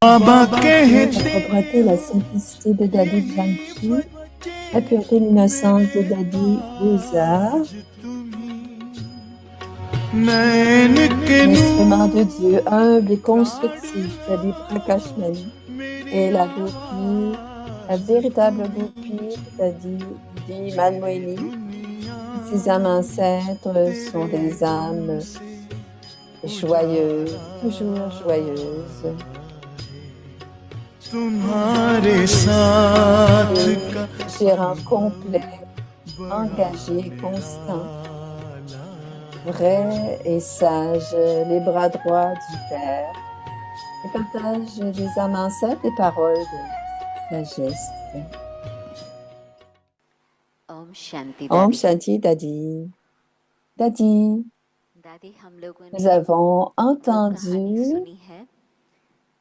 La propreté et la simplicité de Dadi Janki, la pureté et l'innocence de Dadi Gouza, l'instrument de Dieu, humble et constructif, Dadi Prakashmani, et la gopi, la véritable gopi, Dadi Didi Manmohini. Ces âmes ancêtres sont des âmes joyeuses, toujours joyeuses. Gérant complet, engagé, constant, vrai et sage, les bras droits du Père, et partage des âmes ancêtres des paroles de sagesse. Om Shanti Om Dadi. Shanti Dadi. Dadi, दादी हम लोगों nous ने avons वो कहानी entendu सुनी है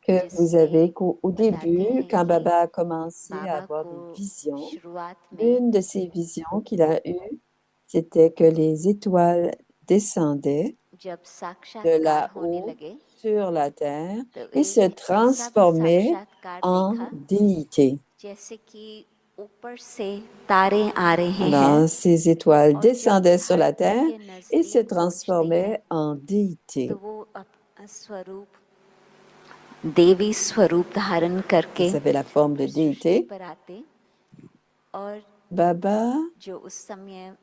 que vous avez, जिसमें au बताते début, हैं quand कि Baba a commencé à बाबा avoir को des visions, शुरुआत में une de ces visions qu'il a eues, c'était que les étoiles descendaient जब de साक्षात्कार होने là-haut लगे sur la terre तो et se एक ऐसा भी transformaient साक्षात्कार en देखा déités. जैसे कि ऊपर से तारे आ रहे हैं Alors, ces étoiles और जब descendaient sur la धरती terre के et se नजदीक पहुंचते हैं transformaient en déités. तो वो अपना स्वरूप देवी स्वरूप धारण करके Ils avaient la forme de सृष्टि déité. पर आते और Baba जो उस समय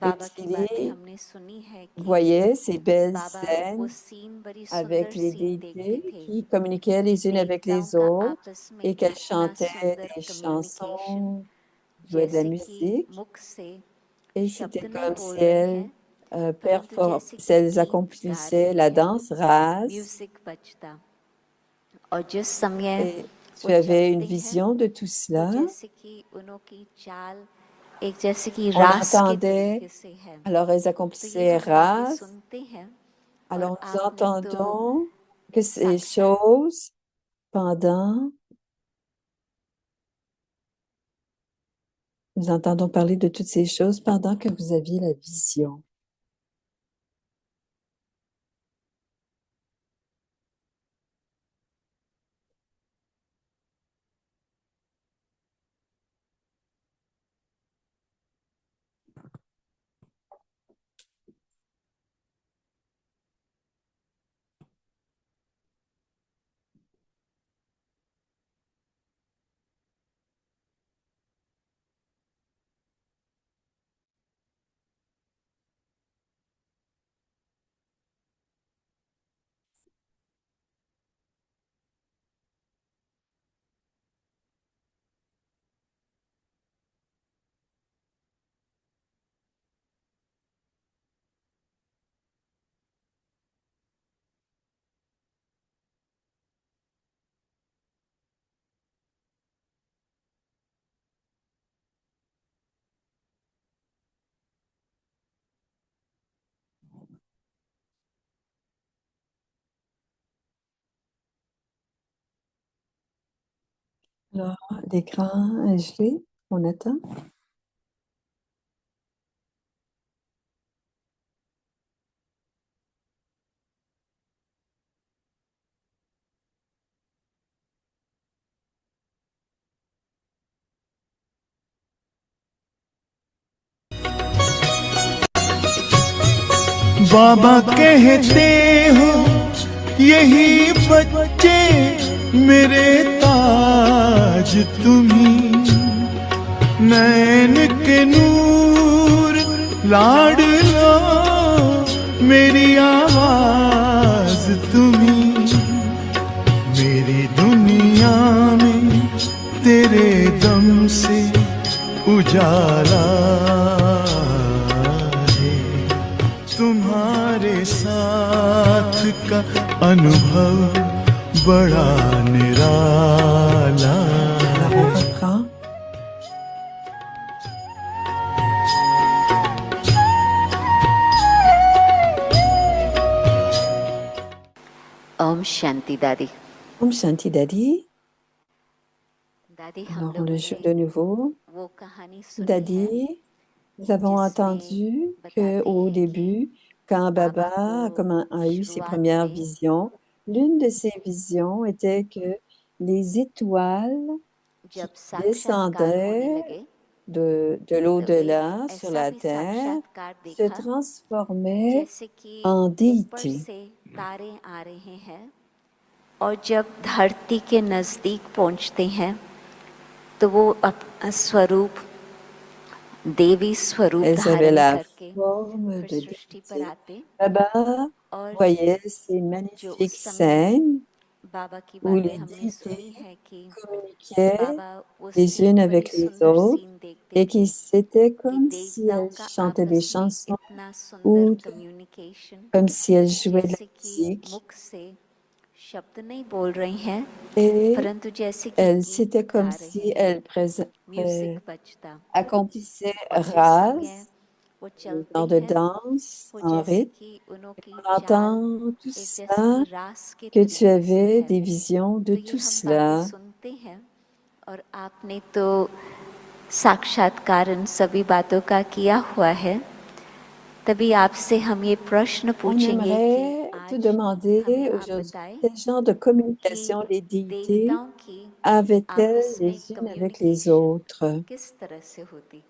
बाबा की बातें हमने सुनी है कि voyait ces belles बाबा वो scènes सीन बड़ी avec सुंदर les सीन देखते déités थे qui communiquaient les unes avec देवताओं les का autres आपस में et qu'elles इतना chantaient सुंदर des communication chansons, jouaient de la जैसे कि musique. मुख से Et शब्द c'était नहीं comme बोल si रहे elles, हैं परंतु जैसे कि elles गीत गा accomplissaient रहे la हैं danse rase. म्यूजिक बजता और जिस समय Et वो tu avais une चलते हैं vision de tout तो cela. जैसे कि उनकी चाल एक जैसे कि On रास के entendait, तरीके से है alors elles तो ये accomplissaient हम बातें rase. सुनते हैं और Alors nous आपने तो entendons que ces साक्षात choses pendant, nous entendons parler de toutes ces choses pendant que vous aviez la vision. Alors, l'écran est gelé, on attend. बाबा कहते हो यही बच्चे मेरे ताज तुम्ही, नैन के नूर लाडलो मेरी आवाज तुम्ही, मेरी दुनिया में तेरे दम से उजाला तुम्हारे साथ का अनुभव बड़ा निराला। Alors, on reprend. ओम शांति दादी। Om Shanti Dadi. दादी हम Alors, on लोगों le joue de ने nouveau. वो कहानी सुनी है Dadi, nous avons entendu बताते qu'au हैं कि début, quand बाबा Baba को a eu ses शुरुआत premières में visions, L'une de ses visions était que les étoiles qui जब साक्षात्कार होने descendaient लगे de तो एक l'au-delà sur ऐसा la भी terre साक्षात्कार se देखा transformaient जैसे कि en ऊपर déités. से तारे आ रहे हैं और जब धरती के नजदीक पहुंचते हैं तो वो अपना स्वरूप देवी स्वरूप Elles avaient धारण la करके forme फिर de सृष्टि पर déité. आते Là-bas, और vous voyez ces जो magnifiques उस समय scènes बाबा की où बातें les हमने सुनी déités है कि communiquaient बाबा उस les unes एक बड़ी avec les सुंदर autres सीन देखते et थे qui c'était कि comme si देवताओं elles का chantaient des आपस में chansons इतना सुंदर ou communication comme si elles jouaient de la जैसे कि musique. मुख से शब्द नहीं बोल रही हैं Et परंतु जैसे कि c'était गीत comme गा रहे si हैं elles म्यूजिक बजता accomplissaient और जिस समय rases, वो un चलते genre de हैं danse वो en जैसे rythme. कि उनकी En चाल entendant tout एक जैसे ça, कि रास के que tu तरीके से avais है des visions de तो ये tout हम बातें cela. सुनते हैं और आपने तो साक्षात्कार इन सभी बातों का किया हुआ है तभी आपसे हम ये प्रश्न On पूछेंगे कि aimerait te आज demander हमें आप aujourd'hui बताएं quel genre de कि communication les déités देवताओं की avaient-elles आपस में les unes avec les communication autres? किस तरह से होती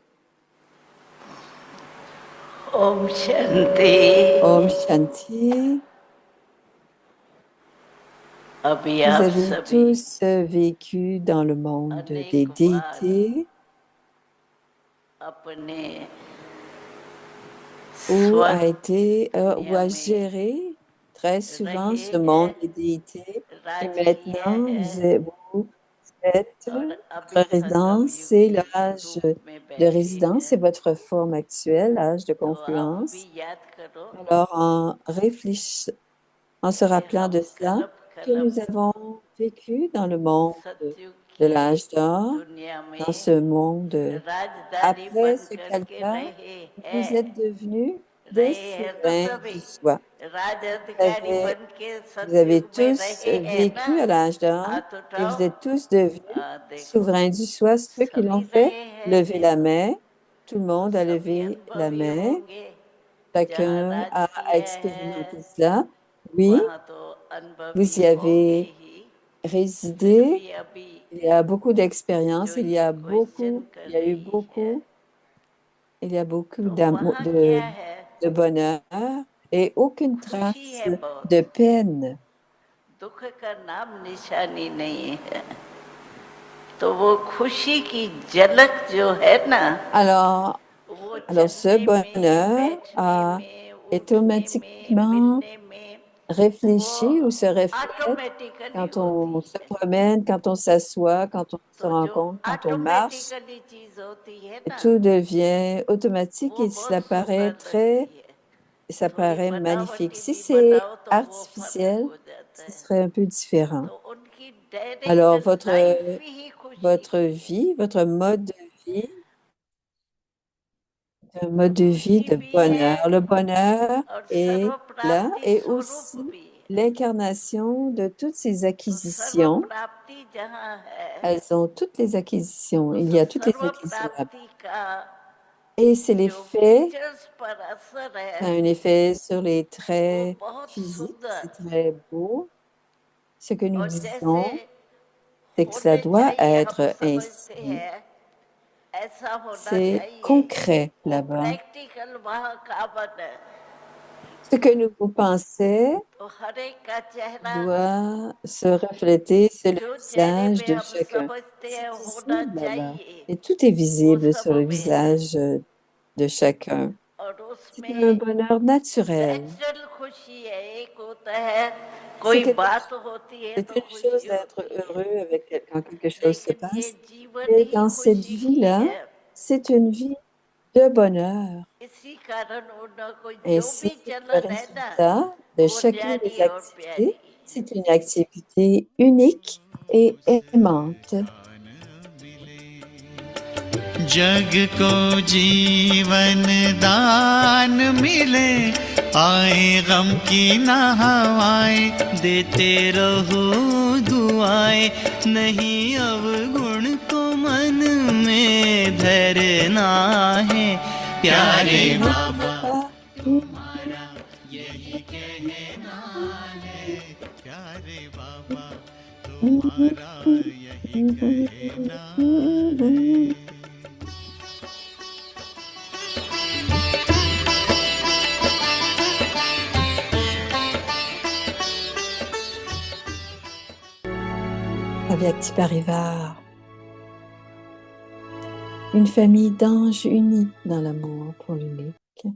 ओम शांति। Om Shanti, अभी vous आप avez सभी tous vécu dans le monde des अनेक बार déités अपने où दुनिया a में géré très souvent रहे ce हैं, monde des déités. Et राज किए maintenant, हैं vous êtes, और अभी votre résidence, c'est सतयुगी l'âge रूप में de बैठे résidence, हैं। c'est votre forme actuelle, l'âge de तो आप confluence. भी याद करो Alors, en se कि rappelant हम de cela, que कलप nous avons vécu dans le monde सतयुग de की l'âge d'or, दुनिया dans में ce monde. राजधानी Après बन ce करके kalpa, रहे vous êtes हैं devenus des रहे हैं तो souverains सभी du soi. राज Vous अधिकारी avez, बन के vous avez सतयुग में tous रहे हैं ना। vécu à l'âge d'or हाथ et उठाओ। vous êtes tous devenus देखो souverains du soi. Ceux qui सभी l'ont fait, रहे हैं levez la main. Tout le तो monde a सभी levé la अनुभवी main. होंगे। जहाँ Chacun राज a किए expérimenté हैं cela. Oui, वहाँ तो अनुभवी vous y होंगे avez ही। फिर résidé. भी अभी Il y a beaucoup d'expérience. जो ये क्वेश्चन Il कर y a eu रही है beaucoup, il y a beaucoup तो d'amour, वहाँ क्या है, de bonheur et aucune खुशी trace है बहुत, de peine. दुख का नाम निशानी नहीं है। तो वो खुशी की झलक जो है ना, Alors, वो ce चलने में, bonheur बैठने में, उठने में, automatiquement मिलने में, वो réfléchit ou se reflète automatically quand होती on se है। promène, quand on s'assoit, quand on se तो जो rencontre, quand on marche. Automatically चीज होती है ना, Tout devient automatique वो et बहुत सुंदर लगती है। ça थोड़ी paraît magnifique. बनावटी Si भी c'est बनाओ तो वो फर्क artificiel, हो जाता ce है। serait un peu différent. तो उनकी डायरेक्ट Alors, लाइफ ही खुशी votre है। vie, votre mode de vie, un तो mode de vie खुशी de भी है bonheur. Le bonheur और सर्व est là प्राप्ति et स्वरूप aussi भी है। l'incarnation de toutes ces तो सर्व acquisitions. प्राप्ति जहाँ है Elles ont toutes les acquisitions. तो Il y a toutes les serve acquisitions là-bas. प्राप्ति का Et c'est जो l'effet, फीचर्स पर असर ça a है un effet sur les वो traits बहुत physiques. सुंदर, C'est très beau. Ce que nous और जैसे disons, c'est que cela होने doit चाहिए हम être समझते ainsi. हैं ऐसा होना C'est चाहिए, concret वो là-bas. प्रैक्टिकल वहाँ कामन है। Ce que vous pensez तो हर एक का चेहरा doit se refléter sur le जो चेहरे visage पे de हम chacun. समझते C'est हैं होना visible là-bas. चाहिए Et tout est वो visible सब sur le में है, visage de chacun. और C'est un उसमें bonheur naturel. नेचुरल खुशी है। एक होता है C'est कोई बात होती है c'est तो une chose खुशी d'être होती है, heureux quand quelque chose se लेकिन ये passe. जीवन Et ही dans cette खुशी की vie-là, है। c'est une vie de bonheur. इसी कारण उनको जो Ainsi, भी le चलन है ना résultat de वो chacune des न्यारी और activités, प्यारी। c'est une activité unique et aimante. जग को जीवन दान मिले, आए गम की ना हवाएं, देते रहो दुआएं, नहीं अवगुण को मन में धरना है। प्यारे बाबा Pas तुम्हारा यही कहना है, प्यारे बाबा तुम्हारा यही कहना है। Avyakti Parivar, une famille d'anges unis dans l'amour pour l'unique.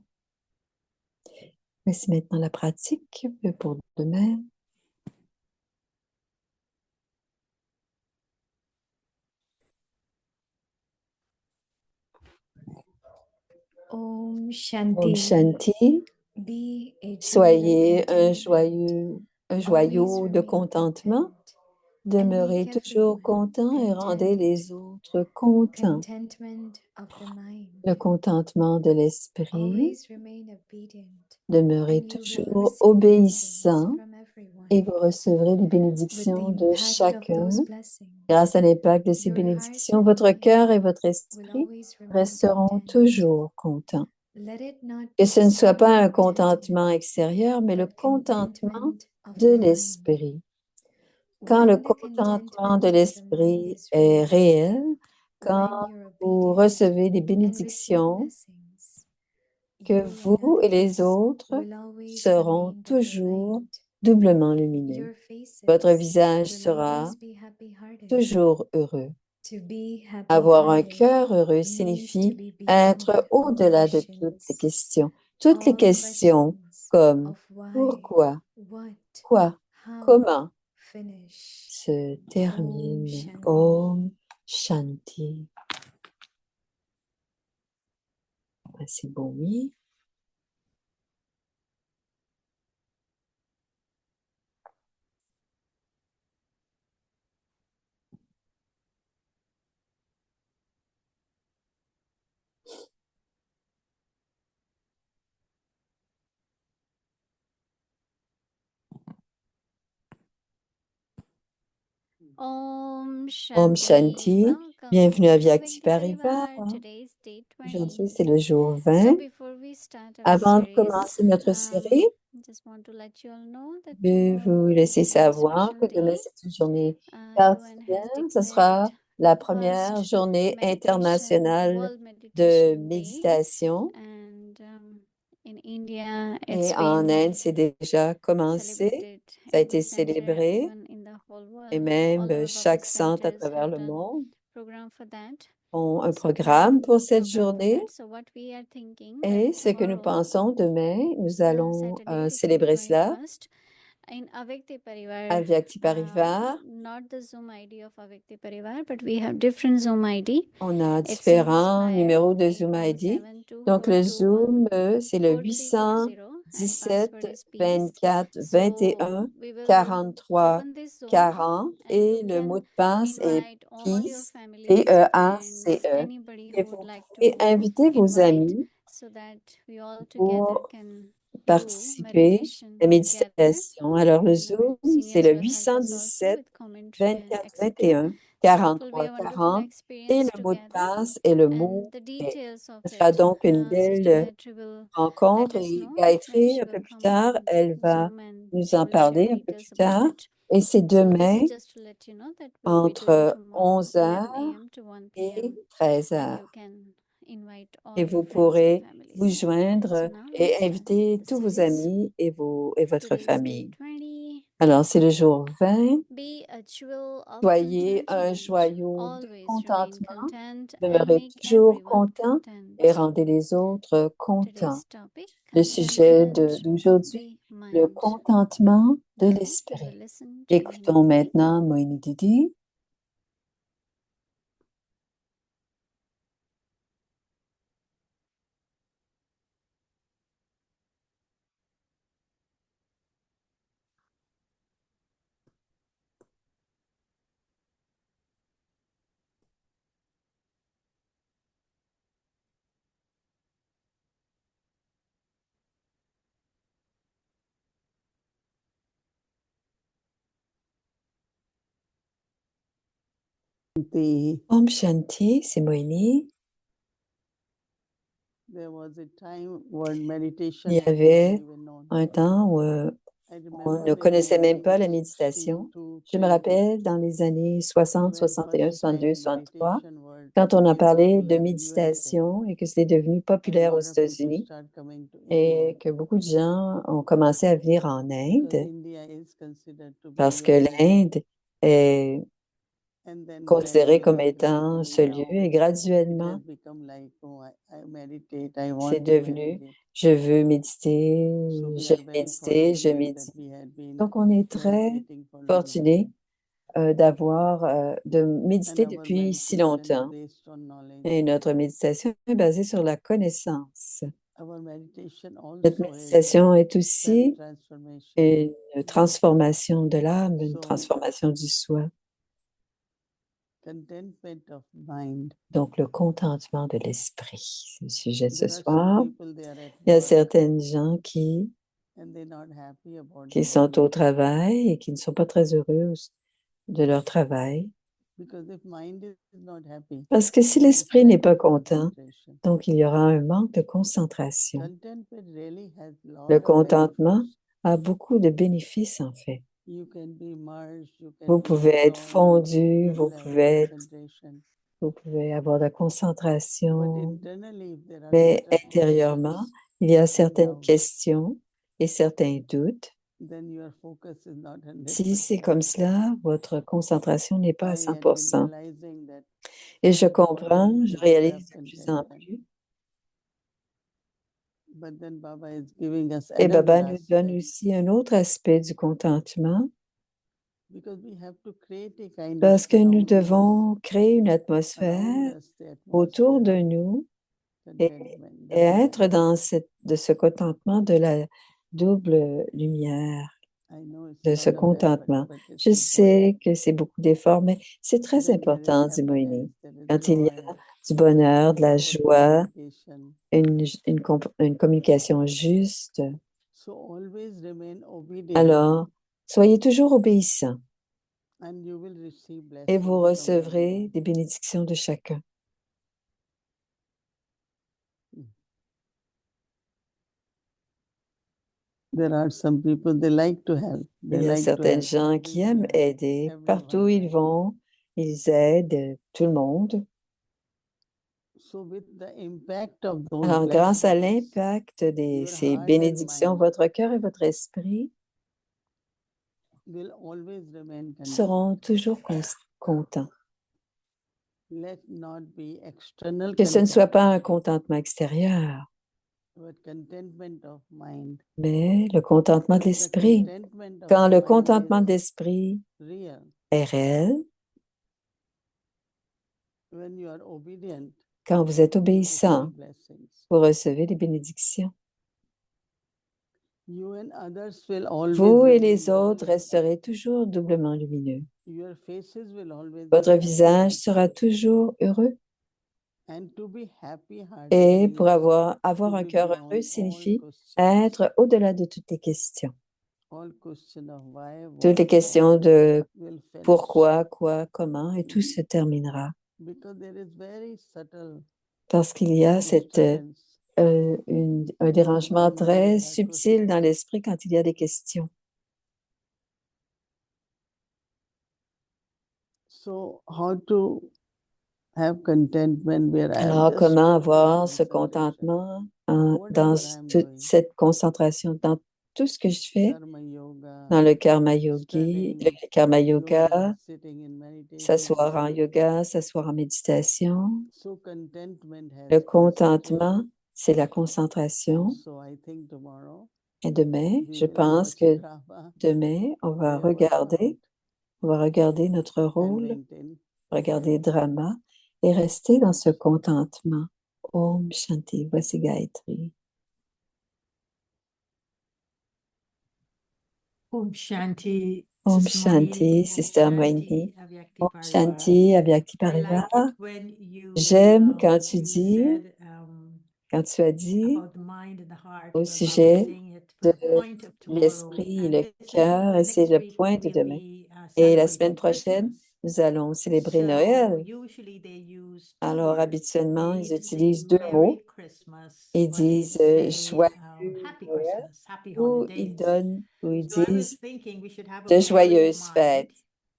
Voici maintenant la pratique pour demain. Om Om Shanti. Shanti, Be a soyez un joyeux joyau de contentement. Demeurez toujours content et rendez les autres contents. Le contentement de l'esprit. Demeurez toujours obéissant et vous recevrez les bénédictions de chacun. Grâce à l'impact de ces bénédictions, votre cœur et votre esprit resteront toujours contents. Que ce ne soit pas un contentement extérieur, mais le contentement de l'esprit. Quand le contentement de l'esprit est réel, quand vous recevez des bénédictions, que vous et les autres seront toujours doublement lumineux. Votre visage sera toujours heureux. Avoir un cœur heureux signifie être au-delà de toutes les questions. Toutes les questions comme pourquoi, quoi, comment se terminent. Om Shanti. C'est beau, oui. Om Om Shanti. Shanti. Bienvenue à Vyakti Parivar. Aujourd'hui, c'est le jour 20. Avant de commencer notre série, je vais vous laisser savoir que demain, c'est une journée particulière. Ce sera la première journée internationale de méditation. Et en Inde, c'est déjà commencé. Ça a été célébré. Et même chaque centre à travers le monde ont un programme pour cette journée. Et ce que nous pensons demain, nous allons célébrer cela à Vyakti Parivar. On a différents numéros de Zoom ID. Donc, le Zoom, c'est le 817 24 21 43 40 et le mot de passe est PEACE, P-E-A-C-E. Et vous pouvez inviter vos amis pour participer à la méditation. Alors, le Zoom, c'est le 817 24 21 43 40 et le mot de passe est le mot paix. Ce sera donc une belle rencontre et Gayatri, un peu plus tard, elle va nous en parler un peu plus tard. Et c'est demain entre 11 h et 13 h. Et vous pourrez vous joindre et inviter tous vos amis et votre famille. Alors, c'est le jour 20. Soyez un joyau de contentement. Demeurez toujours content et rendez les autres contents. Le sujet d'aujourd'hui, le contentement de l'esprit. Écoutons maintenant Moini Didi. Om Shanti, c'est Moini. Il y avait un temps où On ne connaissait même pas la méditation. Je me rappelle dans les années 60, 61, 62, 63, quand on a parlé de méditation et que c'était devenu populaire aux États-Unis et que beaucoup de gens ont commencé à venir en Inde parce que l'Inde est considérée comme étant ce lieu et graduellement, c'est devenu je veux méditer, j'aime méditer, je médite. Donc, on est très fortuné de méditer depuis si longtemps. Et notre méditation est basée sur la connaissance. Notre méditation est aussi une transformation de l'âme, une transformation du soi. Donc, le contentement de l'esprit, c'est le sujet de ce soir. Il y a certaines gens qui sont au travail et qui ne sont pas très heureux de leur travail. Parce que si l'esprit n'est pas content, donc il y aura un manque de concentration. Le contentement a beaucoup de bénéfices, en fait. Vous pouvez être fondu, vous pouvez avoir de la concentration, mais intérieurement, il y a certaines questions et certains doutes. Si c'est comme cela, votre concentration n'est pas à 100%. Et je comprends, je réalise de plus en plus. Et Baba nous donne aussi un autre aspect du contentement parce que nous devons créer une atmosphère autour de nous et être dans ce contentement de la double lumière, de ce contentement. Je sais que c'est beaucoup d'efforts, mais c'est très important, dit Moïni. Quand il y a du bonheur, de la joie, une communication juste, alors soyez toujours obéissants et vous recevrez des bénédictions de chacun. Il y a certaines gens qui aiment aider. Partout où ils vont, ils aident tout le monde. Alors, grâce à l'impact de ces bénédictions, votre cœur et votre esprit seront toujours contents. Que ce ne soit pas un contentement extérieur, mais le contentement de l'esprit. Quand le contentement de l'esprit est réel, quand vous êtes obéissant, vous recevez des bénédictions. Vous et les autres resterez toujours doublement lumineux. Votre visage sera toujours heureux. Et pour avoir un cœur heureux signifie être au-delà de toutes les questions. Toutes les questions de pourquoi, quoi, comment, et tout se terminera. Parce qu'il y a un dérangement très subtil dans l'esprit quand il y a des questions. Alors, comment avoir ce contentement dans toute cette concentration, dans tout ce que je fais, dans le karma yoga, s'asseoir en yoga, s'asseoir en méditation. Le contentement, c'est la concentration. Et demain, je pense que demain, on va regarder notre rôle, regarder le drama et rester dans ce contentement. Om Shanti, voici Gayatri. Om Shanti. Om Shanti, Sister Moini. Om Shanti, Avyakti Parivar. J'aime quand tu as dit au sujet de l'esprit et le cœur, et c'est le point de demain. Et la semaine prochaine, nous allons célébrer Noël. Alors, habituellement, ils utilisent deux mots. Ils disent joyeux Noël Christmas. Happy où holidays. où ils So I was disent thinking we should have a de frame of joyeuses mind, fêtes.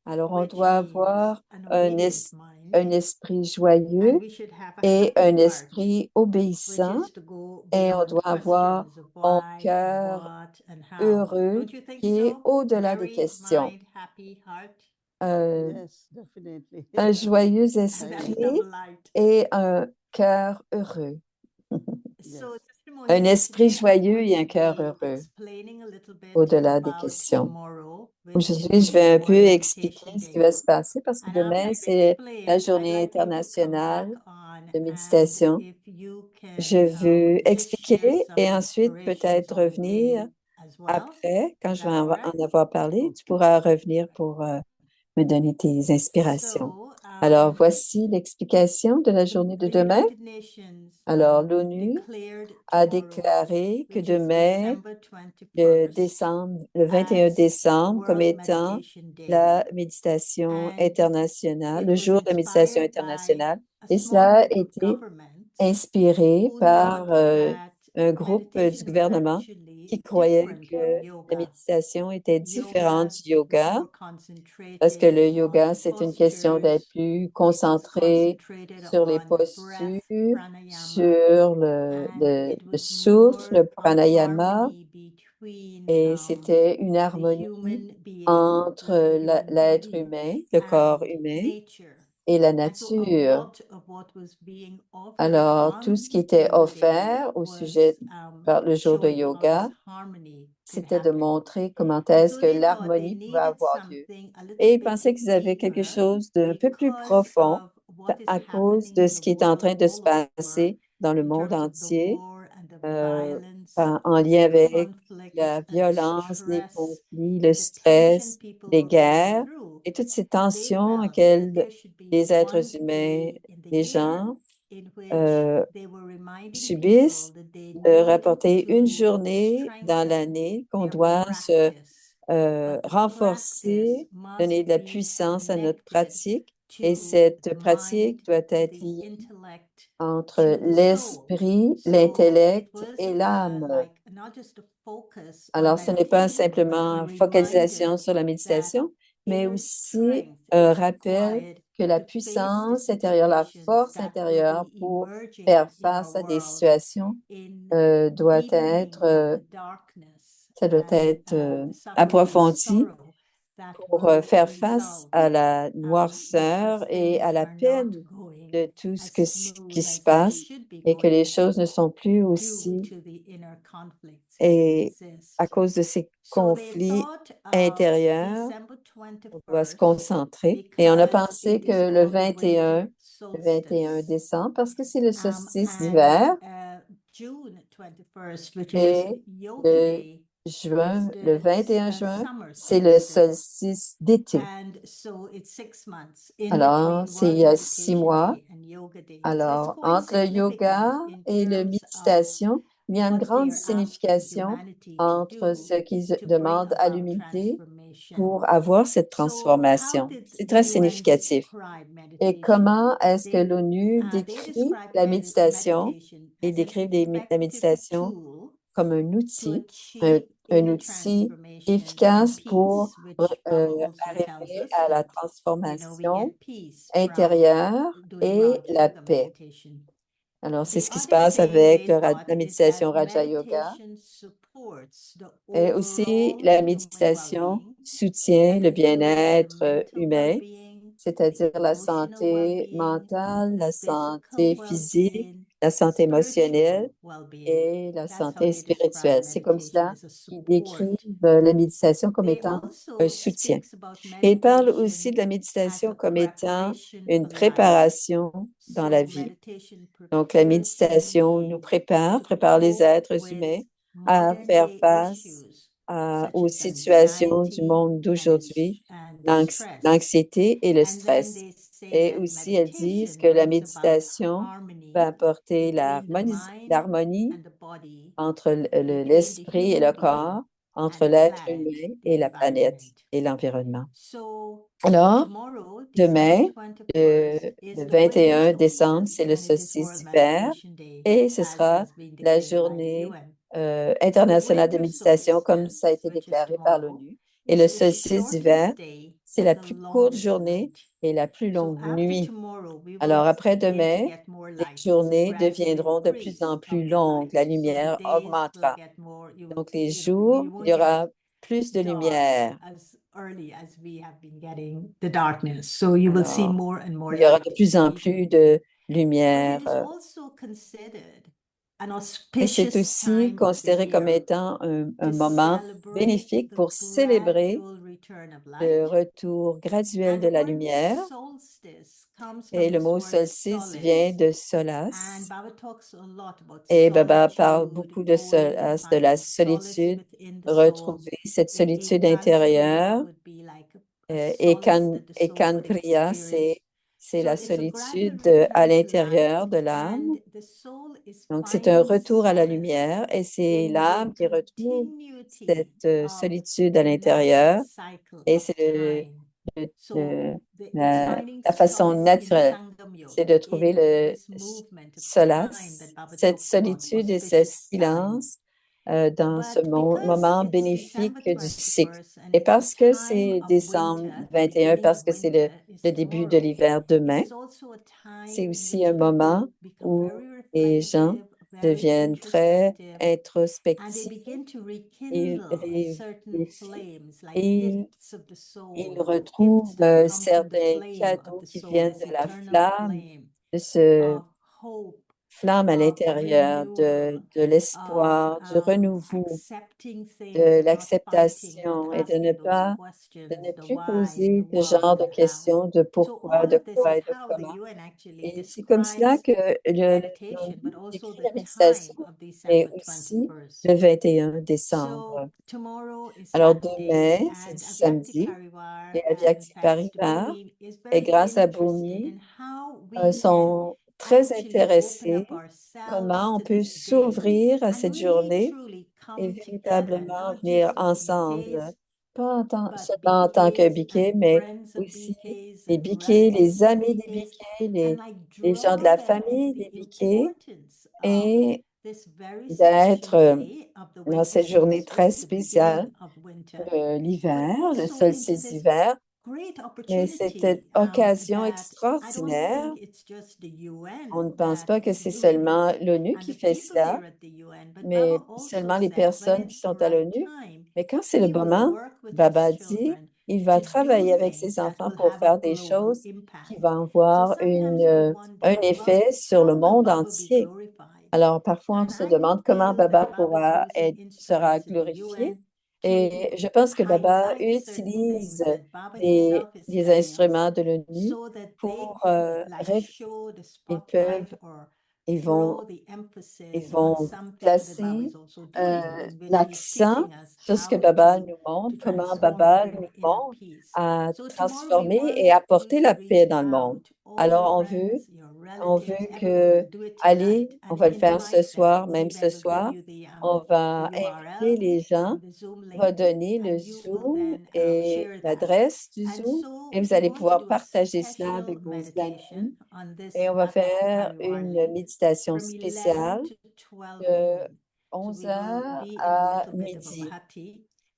Alors, on which doit is avoir an un, obedient mind, un esprit and joyeux we should have a et happy un heart, esprit which obéissant, is to go et on beyond doit avoir questions of un why and cœur what and how. heureux Don't you think qui est so? au-delà des Merry questions. mind, happy heart, Un, Yes, definitely. un joyeux I and that's agree. esprit double light. et un cœur heureux. So, Yes. Sister Un Mohini, esprit today I'm joyeux going et to un cœur be heureux, explaining a little bit au-delà des about questions. tomorrow, which Aujourd'hui, je is vais un peu World expliquer Meditation ce qui va Day. se passer parce que And after demain, I've c'est la explained, I'd journée like you to come internationale back on, de and méditation. if you Je can veux just share expliquer some et ensuite inspirations peut-être on the revenir day as well. après, quand Is je vais that all right? en avoir parlé. Tu pourras revenir pour me donner tes inspirations. So, Alors, voici l'explication de la journée de the demain. United Nations Alors, l'ONU declared a tomorrow, déclaré que which is demain, December 21st, le 21 as décembre, comme World étant Meditation Day. la méditation And internationale, it le was jour de la méditation inspired by internationale. a Et small cela a group of été governments inspiré who par thought that un groupe du meditation was gouvernement actually qui croyait different que from la yoga. méditation était différente Yoga, du it was yoga, more parce que concentrated le on yoga, the c'est une question d'être postures. plus It was concentré concentrated sur les on the postures, breath, pranayama, sur and it le was souffle, more le a pranayama, harmony between et c'était une the harmonie human being, entre the human l'être body, humain, le corps and humain nature. et la And so a nature. lot of what was being offered Alors, tout on ce qui était Yoga Day offert au was sujet par le jour de showing how yoga, this harmony could c'était de happen. montrer comment And est-ce so que they thought they l'harmonie pouvait needed avoir lieu. something a little Et ils bit pensaient qu'ils avaient quelque deeper chose d'un peu plus because profond of what is à cause happening de in ce the qui est en world train de se all over passer dans le in monde terms of the entier, war and the euh, violence, en lien the avec conflicts la and the violence, les stress conflits, le and the tension stress, people les were going guerres through. et toutes ces They tensions felt that auxquelles there should be les one êtres humains, day in the les year gens, in which euh, they were reminding subissent, people that they de need rapporter une to journée dans strengthen l'année qu'on their doit se practice. But the practice renforcer, donner must de la be puissance à notre connected pratique. Et to cette the pratique mind, doit to être the liée intellect, entre to the soul. l'esprit, So it l'intellect was et l'âme. like not just a focus on Alors, ce n'est pas meditation, but a simplement focalisation reminder sur la that méditation, mais inner aussi strength un is rappel required que la to face the puissance intérieure, la situations force that will intérieure be pour emerging faire in our face à des world situations in doit deepening être, the darkness ça doit and être the suffering and approfondi sorrow that pour will faire face result à la because noirceur et things à la are not peine going de tout ce as qui smooth se as they passe should be et que les going choses ne sont plus due aussi, to the inner conflicts that et à exist. cause de ces So they conflits thought of intérieurs, December on doit se 21st concentrer. Et on a because pensé it que is le called the 21, winter le 21 solstice. décembre, parce que c'est le solstice And d'hiver, June 21st, which is et Yoga le Day, juin, is le the 21 juin, summer c'est le solstice. solstice d'été. And so it's 6 months in Alors, between c'est il World y a 6 Meditation mois. Day and Yoga Day. So it's Alors, quite entre le significant yoga in et la terms of méditation, il y a une what grande they are asking signification humanity to entre do ce qu'ils to bring demandent à about l'humanité transformation. pour avoir cette So, how transformation. did C'est the très UN significatif. describe Et meditation? comment est-ce que They l'ONU they décrit describe la méditation? meditation Ils as an décrivent la effective méditation tool comme to un, achieve un inner outil transformation and efficace pour peace, which Baba also tells arriver us à la that we transformation get peace from intérieure doing et Raj la Yoga paix. meditation. Alors, c'est The ce qui se other passe thing avec they la thought is that méditation Raja Yoga. meditation supports the Et aussi, overall la human méditation well-being, soutient that le includes the bien-être mental humain, well-being, the c'est-à-dire la emotional santé well-being, mentale, the la physical santé physique, well-being, la the santé spiritual émotionnelle well-being. et la That's how santé they describe spirituelle. C'est comme meditation cela as a qu'ils support. décrivent la méditation comme They étant un also soutien. speaks about Et ils parlent aussi meditation de la as méditation a comme étant preparation une for life. préparation dans la So vie. meditation Donc, la prepares human méditation nous beings to prépare les cope êtres with humains à modern faire day face issues aux such as situations du anxiety monde d'aujourd'hui, and stress. l'anxiété et le And then stress. they say Et that aussi, elles disent meditation que la brings about méditation va harmony apporter between the mind l'harmonie and the body, entre between the l'esprit et human le being corps, entre and the l'être planet, humain the et la planète environment. et l'environnement. So Alors, tomorrow, December demain, 21st, is le the winter 21 décembre, solstice c'est le and it is solstice World d'hiver Meditation Day, et ce as sera has been la declared by the journée UN. international de méditation, comme ça a été déclaré par l'ONU. Et le solstice d'hiver, c'est la plus courte journée et la plus longue nuit. Alors, après-demain, les journées deviendront de plus en plus longues, la lumière augmentera. Donc, les jours, il y aura plus de lumière. Alors, il y aura de plus en plus de lumière. Et c'est aussi considéré comme étant un moment bénéfique pour célébrer le retour graduel de la lumière. Et le mot solstice vient de solace. Et Baba parle beaucoup de solace, de la solitude, retrouver cette solitude intérieure. Et Priya, c'est la solitude à l'intérieur de l'âme. Donc, c'est un retour à la lumière et c'est l'âme qui retrouve cette solitude à l'intérieur et c'est la façon naturelle, c'est de trouver le solace, cette solitude et ce silence dans ce moment bénéfique du cycle. Et parce que c'est décembre 21, parce que c'est le début de l'hiver demain, c'est aussi un moment où les gens deviennent très introspectifs, ils réfléchissent et ils retrouvent certains cadeaux qui viennent de la flamme, de ce flamme à l'intérieur, de l'espoir, du renouveau, de l'acceptation et de ne plus poser ce genre de questions de pourquoi, de quoi et de comment. Et c'est comme cela que l'ONU décrit la méditation, mais aussi le 21 décembre. Alors demain, c'est du samedi, et la Vyakti Parivar, et grâce à Bhumi, sont très intéressés comment on peut s'ouvrir à cette journée et véritablement venir ensemble, pas seulement en tant que biquet, mais aussi les biquets, les amis des biquets, les gens de la famille des biquets, et d'être dans cette journée très spéciale, l'hiver, le solstice d'hiver. Mais c'était une occasion extraordinaire. On ne pense pas que c'est seulement l'ONU qui fait cela, mais seulement les personnes qui sont à l'ONU. Mais quand c'est le moment, Baba dit, il va travailler avec ses enfants pour faire des choses qui vont avoir un effet sur le monde entier. Alors, parfois, on se demande comment Baba sera glorifié. Et je pense que Baba utilise les instruments de l'ONU pour ils peuvent, ils vont ils vont placer l'accent sur ce que Baba nous montre, comment Baba nous montre à transformer et apporter la paix dans le monde. Alors, on veut que, allez, on va le faire ce soir, même ce soir, on va inviter les gens, on va donner le Zoom et l'adresse du Zoom, et vous allez pouvoir partager cela avec vos amis. Et on va faire une méditation spéciale de 11 heures à midi.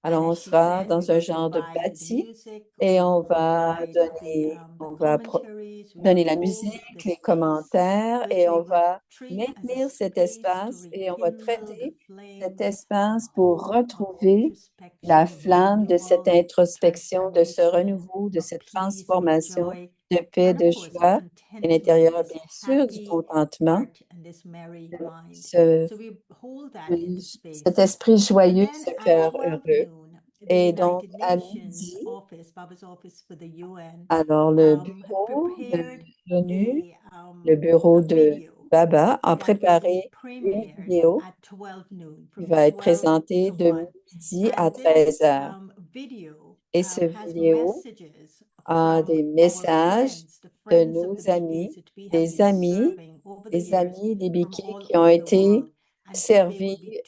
Alors, on sera dans un genre de bâti et on va donner la musique, les commentaires et on va maintenir cet espace et on va traiter cet espace pour retrouver la flamme de cette introspection, de ce renouveau, de cette transformation de paix, de joie à l'intérieur, bien sûr, du contentement, ce, cet esprit joyeux, ce cœur heureux. Et donc, à midi, alors le bureau de l'ONU, le bureau de Baba a préparé une vidéo qui va être présentée de midi à 13 heures. Et cette vidéo a des messages de nos amis, des amis des biquets qui ont été servis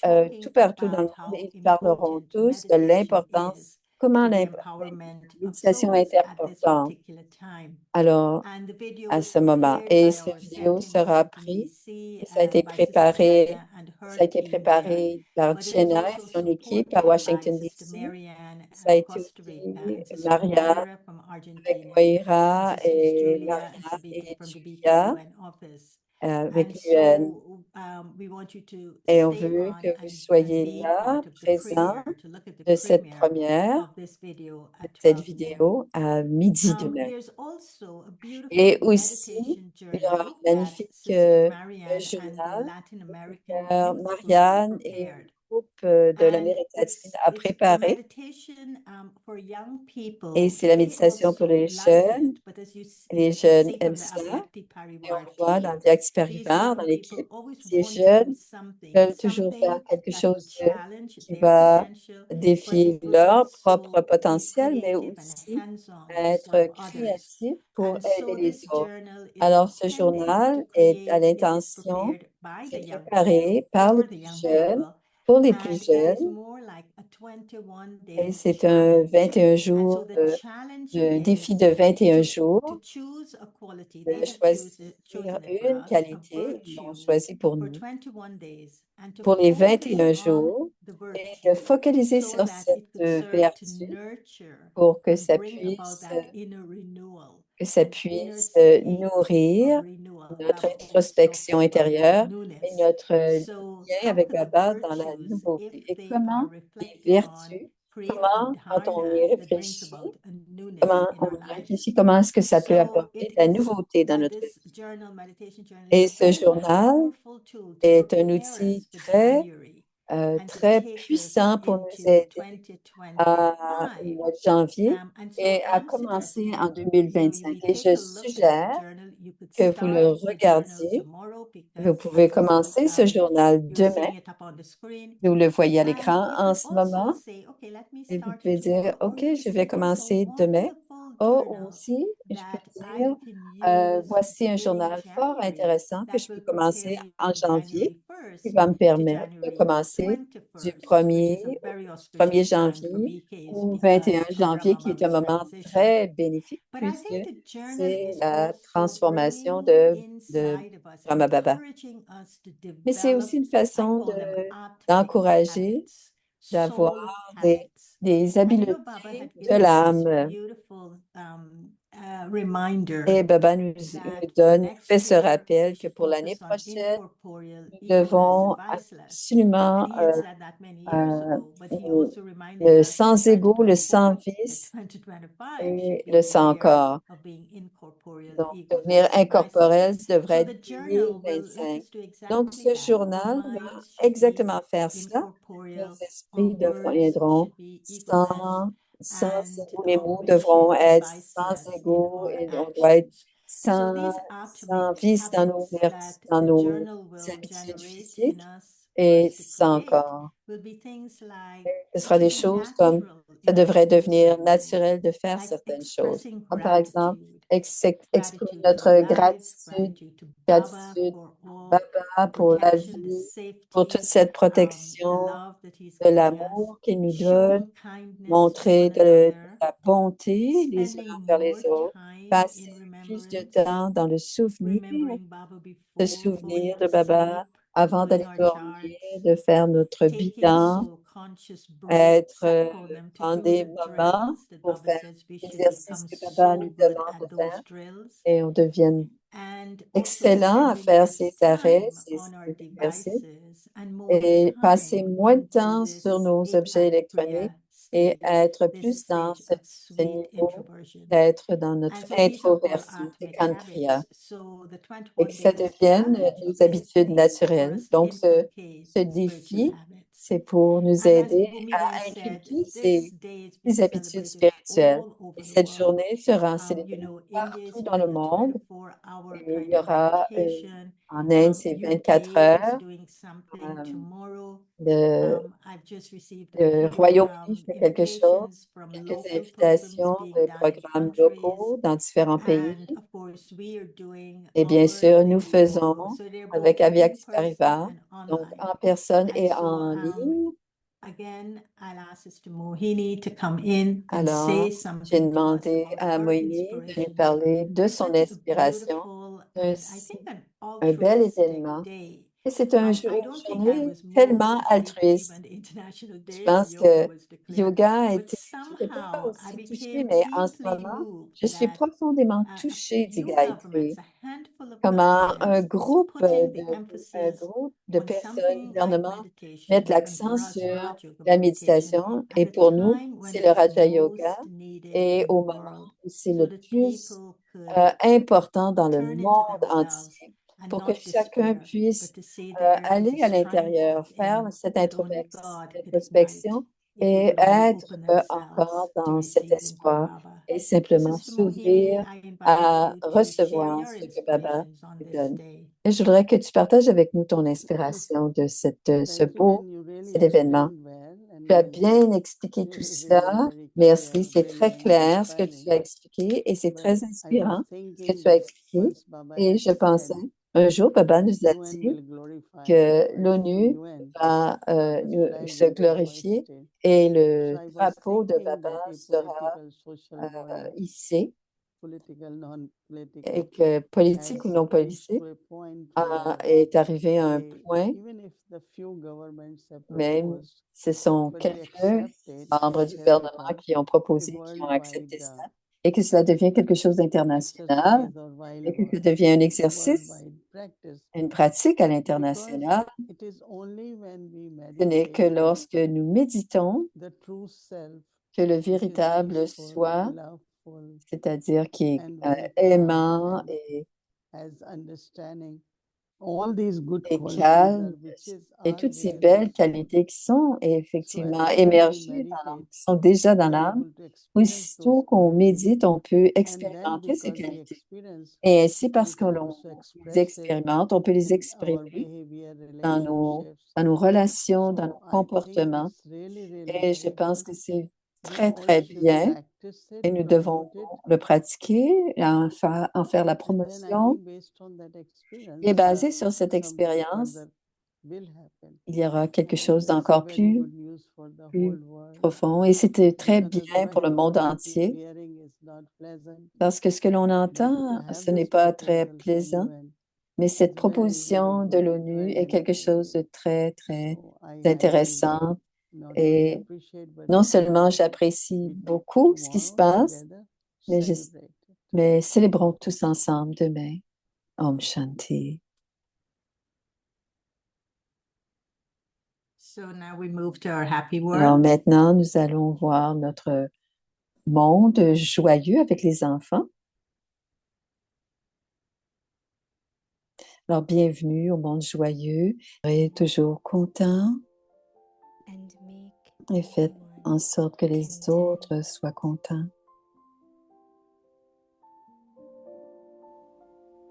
tout partout dans le monde. Ils parleront tous de l'importance comment la empowerment of méditation souls est at this importante. particular time. Alors, And the video à was ce moment. prepared Et by cette our vidéo center in sera Washington, prise D.C., et ça a été by Sister Diana and her ça a été team there. préparé par But it was Jenna et also son équipe à supported by Washington, Sister D.C. Marianne Ça a été Costa aussi Rica and Sister Marianne Moira from avec Argentina, Moira and Sisters et Julia and Maria Sabita et from the Julia BKUN office. avec And l'UN. so we want you to Et on stay veut on que vous and soyez be là, part of the présents premiere, to look at the de cette premiere première, of this video de at cette 12 p.m. vidéo à midi demain. There's also a beautiful Et aussi, meditation il y aura journal un that magnifique Sisters Marianne and the journal Latin American que Youth Group Marianne et le prepared. groupe de And l'Amérique latine it's a the préparé. meditation for young Et people. c'est la They méditation pour also les like jeunes. it, but as you Les can jeunes see aiment from the cela. Avyakti Et on Parivar voit dans team, Diax these Parivar, dans young people l'équipe, always ces want to do jeunes something, veulent toujours faire something quelque that will chose challenge qui their va potential, but défier will leur propre also be potentiel, mais creative and aussi hands-on to être serve others. créatif pour And aider so les this autres. journal is Alors, ce intended journal to est à create, it is l'intention, prepared by the c'est young people préparé par les for the plus young jeunes, people, pour les and plus it is jeunes, more like a 21 et day c'est un challenge. 21 And so jours the challenge de défi is de 21 to jours choose a quality. de They have choisir chosen it for une us, a qualité, ils l'ont virtue choisi pour for nous, 21 days, and to pour les focus 21 on jours, the et de virtue focaliser so sur that cette it could serve to vertu nurture pour and bring about that inner renewal, que ça an inner puisse state nourrir of renewal. notre Baba always talks introspection about that intérieure et newness. notre So lien some avec of the Baba dans la virtues, if nouveauté. Et they are comment les reflected on, vertus, create a comment, quand on y dharana that brings réfléchit, about a newness comment in on our y lives. réfléchit, comment est-ce que ça peut So apporter it de la is nouveauté dans notre this vie. meditation journal is Et a ce very journal powerful tool to est un prepare us outil for très, January and to très take us puissant pour nous into aider au 2025. mois de janvier And so et à I'm commencer en suggesting we 2025. Et take je a look at the suggère journal. You could que vous le start the journal regardiez. tomorrow Vous because pouvez commencer ce journal you're demain. seeing it up on the screen. Vous le voyez à And l'écran you en could ce also moment. say, okay, let me Et vous start pouvez it dire, tomorrow. Or OK, you could je say, vais here's a commencer demain. wonderful Ou journal aussi, je that peux I dire, can use voici un beginning journal fort January intéressant que that je peux will prepare commencer me en from janvier, January qui 1st va me to permettre de January commencer du 21st, which is 1er, a very 1er auspicious time for janvier BKs au 21 because of janvier, qui est un Ramabam's moment transition. très bénéfique But I puisque think the journal c'est is la also transformation bringing de inside of us, Brahma-Baba. encouraging us to Mais c'est develop, aussi une I façon call them atmic d'encourager, habits, d'avoir soul des, habits. des And you know, Baba habiletés had de given us this l'âme. beautiful reminder Et Baba nous that for donne, nous fait next ce year we rappel que should pour l'année focus on prochaine, incorporeal nous egoless devons and viceless. absolument And he had said that many years ago, but he euh, also reminded le us in sans ego, le sans 2024 that vice 2025 should et be le the sans year corps. of being incorporeal, Donc, devenir egoless, and viceless. incorporel devrait So être the journal will let 2025. us do Donc, exactly ce that. Our journal va minds should be exactement faire cela. Nos incorporeal, our esprits words deviendront should be egoless, sans and ego. Les mots we devront should be être sans viceless in ego our et on doit être actions. So sans, these sans atomic vice dans nos habits vertus, that dans the nos journal will habitudes generate in physiques us for et us to sans create corps. will be things like Ce it sera should des be choses comme natural ça in us devrait to do devenir certain things, naturel de faire like certaines choses. expressing Comme par exemple, gratitude, exprimer gratitude for notre life, gratitude to Baba gratitude for all Baba the pour la protection, the vie, pour toute safety, cette the protection, love that He's de giving us, l'amour qu'il nous donne, showing kindness to montrer one de another, la bonté les uns spending envers more les autres, time passer in plus de remembrance, temps dans le souvenir, remembering Baba de before souvenir going de to Baba sleep, avant doing d'aller our dormir, charts, de faire notre taking bilan, soul conscious breaks, être, I call them, to prendre do des the moments drills that pour Baba faire says we should l'exercice become que Baba so nous good demande de at those faire drills, et on devienne and also excellent à spending faire less ces arrêts, time ces on our exercices devices and more et passer time moins de into temps sur this nos objets électroniques ektatriya et stage, être this plus dans stage of ce sweet niveau introversion. d'être dans notre And so these are our introversion, c'est atmic Kankriya, habits. So the et 21 que ça days devienne challenge nos is habitudes aimed for naturelles. us to Donc, inculcate ce spiritual défi, habits. c'est pour nous And as aider Bumi then à said, inculquer this day is ces being habitudes celebrated spirituelles. all Et over the cette world. journée sera You célébrée know, India partout is dans le doing a monde. 24-hour Et il kind y of aura meditation. en Inde, c'est UK 24 is heures. doing something Euh, tomorrow. le, I've just received a le few Royaume-Uni fait quelque chose, invitations from quelques local programs invitations being de done in programmes countries. locaux dans différents pays. And of course, we are doing Et bien ours sûr, nous in tomorrow. faisons So they're both avec in Aviax person Parivar, and donc online. en personne And et so en ligne. again, I'll ask Sister Mohini to come in and Alors, say j'ai something to us demandé about à her Moïni de nous inspiration. parler de son Such a inspiration beautiful d'un and I si- think an un bel altruistic événement. day. Et c'est une I don't think I journée was moved tellement to speak altruiste. even the International Je Day when pense yoga que was declared, yoga a but été, je n'étais pas somehow I aussi touchée, became mais en ce deeply moment, moved je suis that profondément a touchée, dit few governments, Gayatri. a handful of Comment governments is putting the un emphasis groupe de on personnes, something like gouvernements, meditation, mettent and l'accent for us, sur Raj Yoga la meditation, méditation. at Et a pour nous, time when c'est le it's Raja Yoga. most needed Et in the au moment world, où c'est so le that plus people could important dans le turn into monde themselves entier, and pour que not chacun despair, puisse but to see that there is a aller à strength l'intérieur, faire within cette that only God could ignite introspection if they et would only être open encore themselves to dans cet receiving from espoir Baba. et So, simplement Sister Mohini, s'ouvrir I invite à you to share recevoir your ce que Baba inspirations on nous this donne. day. Et je voudrais que tu partages avec nous ton inspiration de ce beau cet événement. Tu as bien expliqué tout cela. Merci, c'est très clair ce que tu as expliqué et c'est très inspirant ce que tu as expliqué. Et je pensais, un jour, Baba nous a dit que l'ONU va se glorifier et le drapeau de Baba sera hissé et que politique ou non politique est arrivé à un point, même ce sont quelques membres du gouvernement qui ont proposé, qui ont accepté ça, et que cela devient quelque chose d'international et que ça devient un exercice, une pratique à l'international. Ce n'est que lorsque nous méditons que le véritable soi, c'est-à-dire qui est aimant et calme, et toutes ces belles qualités qui sont effectivement émergées, qui sont déjà dans l'âme, aussitôt qu'on médite, on peut expérimenter ces qualités. Et ainsi, parce qu'on les expérimente, on peut les exprimer dans nos relations, dans nos comportements. Et je pense que c'est très, très bien et nous devons le pratiquer, en faire la promotion. Et basé sur cette expérience, il y aura quelque chose d'encore plus profond. Et c'était très bien pour le monde entier parce que ce que l'on entend, ce n'est pas très plaisant. Mais cette proposition de l'ONU est quelque chose de très, très intéressant. Et non seulement j'apprécie beaucoup ce qui se passe, mais célébrons tous ensemble demain. Om Shanti. So now we move to our happy world. Alors maintenant, nous allons voir notre monde joyeux avec les enfants. Alors, bienvenue au monde joyeux. Soyez toujours content et faites en sorte que les autres soient contents.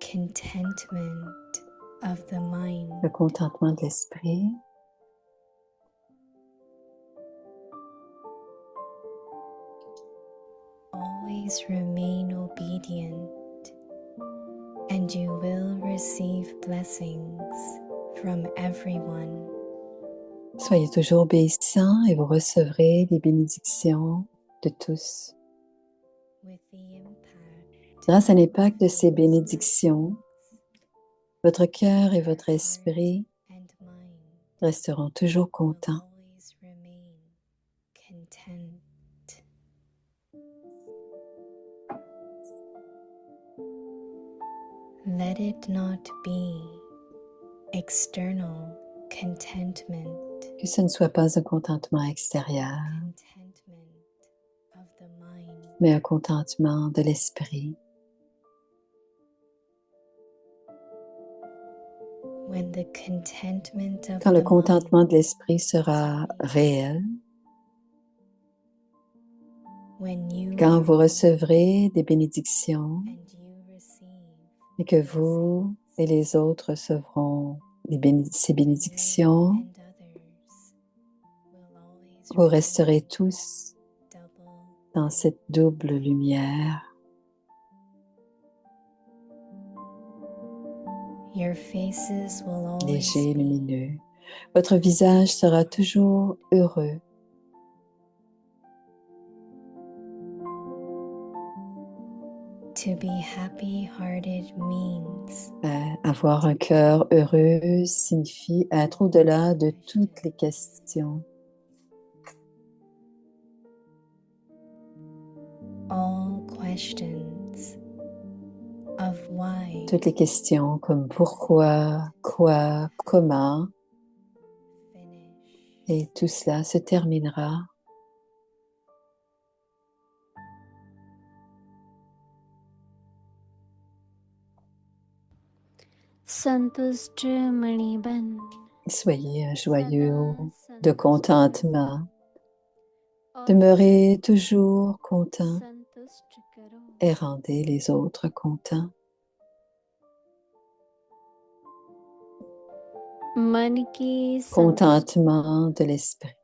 Contentment of the mind. Le contentement de l'esprit. Always remain obedient, and you will receive blessings from everyone. Soyez toujours obéissants et vous recevrez des bénédictions de tous. With the impact Grâce à l'impact de ces bénédictions, votre cœur et votre esprit and mind resteront toujours will contents. always remain content. Let it not be external contentment, Que ce ne soit pas un contentement extérieur, contentment of the mind, mais un contentement de l'esprit. when the contentment of Quand le the contentement mind, de l'esprit sera réel, when you quand vous recevrez des bénédictions and you receive et que vous et les autres recevront ces bénédictions, and others will always vous resterez tous double. dans cette double lumière. Your faces will always Léger, be lumineux. Votre visage sera toujours heureux. To be happy-hearted means Avoir un cœur heureux signifie être au-delà de toutes les questions. all questions of why Toutes les questions comme pourquoi, quoi, comment, finish. et tout cela se terminera. संतुष्ट मणि बन Soyez joyeux सदा de संतुष्ट contentement. और Demeurez toujours content संतुष्ट करो et rendez les autres contents. मन की संतुष्ट Contentement de l'esprit.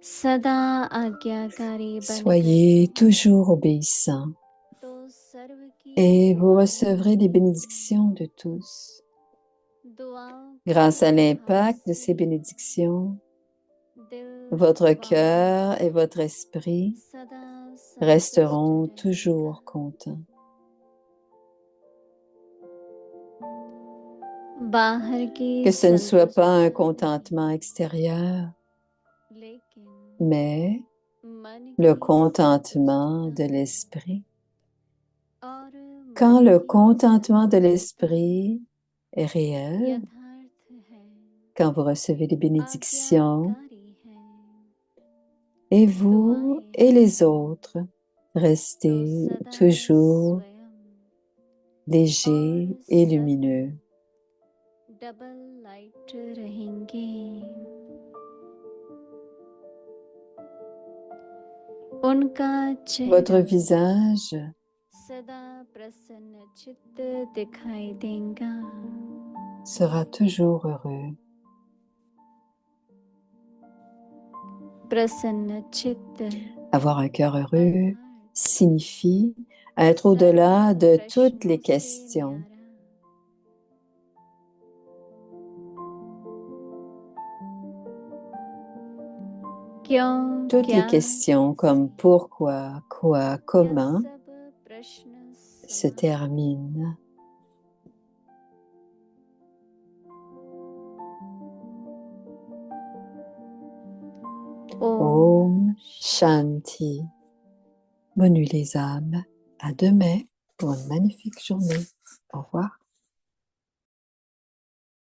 सदा आज्ञाकारी बनकर Soyez toujours obéissants तो सर्व की et vous recevrez les bénédictions de tous. दुआओं Grâce à के l'impact de प्रभाव ces bénédictions, से दिल votre व cœur et votre esprit सदा संतुष्ट resteront रहेगा। toujours contents. बाहर की Que ce ne soit pas un संतुष्टि contentement extérieur, लेकिन mais मन le की contentement संतुष्टता de l'esprit. और Quand मन le की contentement de संतुष्टता l'esprit est réel, यथार्थ है quand vous recevez les bénédictions, आज्ञाकारी है et vous et les autres तो restez सदा toujours स्वयं légers और et सब lumineux. डबल लाइट रहेंगे उनका Votre चेहरा visage सदा प्रसन्न चित्त दिखाई देगा sera toujours heureux. प्रसन्न चित्त Avoir un cœur heureux अर्थात signifie être au-delà de toutes les questions. Toutes les questions comme pourquoi, quoi, comment se terminent. Om Shanti. Bonne nuit les âmes. À demain pour une magnifique journée. Au revoir.